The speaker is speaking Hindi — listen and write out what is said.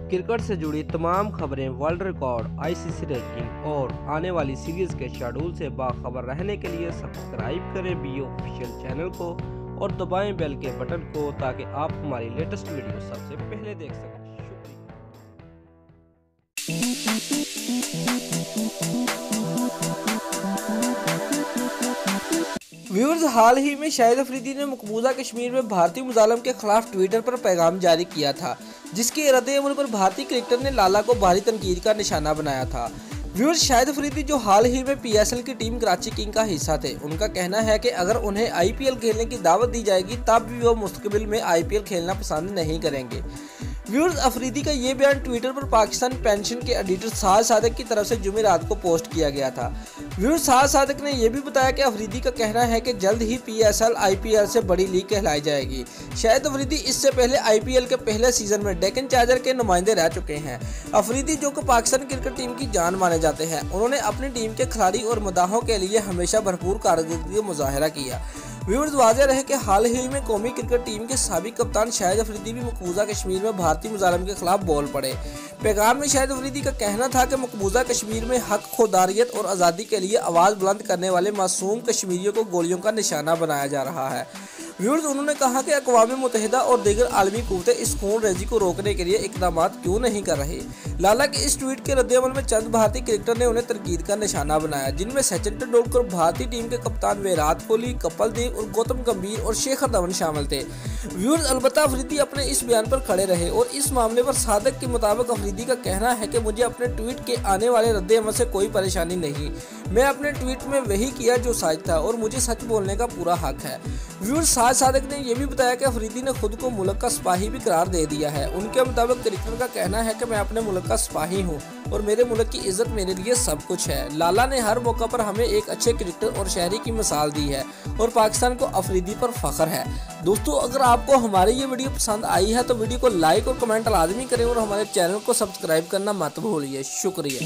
क्रिकेट से जुड़ी तमाम खबरें, वर्ल्ड रिकॉर्ड, आईसीसी रैंकिंग और आने वाली सीरीज के शेड्यूल से बाखबर रहने के लिए सब्सक्राइब करें बी ऑफिशियल चैनल को और दबाएं बेल के बटन को ताकि आप हमारी लेटेस्ट वीडियो सबसे पहले देख सकें। व्यूअर्स, हाल ही में शाहिद अफरीदी ने मकबूजा कश्मीर में भारतीय मुजालम के खिलाफ ट्विटर पर पैगाम जारी किया था, जिसके रद्द-ए-अमल पर भारतीय क्रिकेटर ने लाला को भारी तनकीद का निशाना बनाया था। व्यूअर्स, शाहिद अफरीदी जो हाल ही में पीएसएल की टीम कराची किंग का हिस्सा थे, उनका कहना है कि अगर उन्हें आईपीएल खेलने की दावत दी जाएगी तब भी वो मुस्तकबिल में आईपीएल खेलना पसंद नहीं करेंगे। व्यूअर्स, अफरीदी का ये बयान ट्विटर पर पाकिस्तान पेंशन के एडिटर साद सादिक की तरफ से जुमेरात को पोस्ट किया गया था। व्यूअर्स, साद सादिक ने यह भी बताया कि अफरीदी का कहना है कि जल्द ही पीएसएल आईपीएल से बड़ी लीग कहलाई जाएगी। शाहिद अफरीदी इससे पहले आईपीएल के पहले सीजन में डेक्कन चार्जर के नुमाइंदे रह चुके हैं। अफरीदी जो कि पाकिस्तान क्रिकेट टीम की जान माने जाते हैं, उन्होंने अपनी टीम के खिलाड़ी और मदाहों के लिए हमेशा भरपूर कारकर्दगी का मुजाहरा किया। व्यूअर्स, वाज़ेह रहे कि हाल ही में कौमी क्रिकेट टीम के साबिक कप्तान शाहिद अफरीदी भी मकबूजा कश्मीर में भारतीय मुजालम के खिलाफ बोल पड़े। पैगाम में शाहिद अफरीदी का कहना था कि मकबूजा कश्मीर में हक, खुदारियत और आज़ादी के लिए आवाज़ बुलंद करने वाले मासूम कश्मीरियों को गोलियों का निशाना बनाया जा रहा है। व्यूअर्स, उन्होंने कहा कि अक़वाम मुत्तहिदा और दीगर आलमी क़ुव्वतें इस खून रेजी को रोकने के लिए इक़दाम क्यों नहीं कर रही। लाला के इस ट्वीट के रद्द-ए-अमल में चंद भारतीय क्रिकेटर ने उन्हें तनकीद का निशाना बनाया, जिनमें सचिन तेंदुलकर, भारतीय टीम के कप्तान विराट कोहली, कपिल देव और गौतम गंभीर और शिखर धवन शामिल थे। व्यूअर्स, अलबत्ता अफरीदी अपने इस बयान पर खड़े रहे और इस मामले पर सादिक के मुताबिक अफरीदी का कहना है कि मुझे अपने ट्वीट के आने वाले रद्द-ए-अमल से कोई परेशानी नहीं। मैं अपने ट्वीट में वही किया जो सच था और मुझे सच बोलने का पूरा हक है। व्यूअर्स, सादिक ने यह भी बताया कि अफरीदी ने खुद को मुल्क का सिपाही भी करार दे दिया है। उनके मुताबिक क्रिकेटर का कहना है कि मैं अपने मुल्क का सिपाही हूं और मेरे मुल्क की इज्जत मेरे लिए सब कुछ है। लाला ने हर मौका पर हमें एक अच्छे क्रिकेटर और शहरी की मिसाल दी है और पाकिस्तान को अफरीदी पर फख्र है। दोस्तों, अगर आपको हमारी ये वीडियो पसंद आई है तो वीडियो को लाइक और कमेंट लाजमी करें और हमारे चैनल को सब्सक्राइब करना मत भूलिए। शुक्रिया।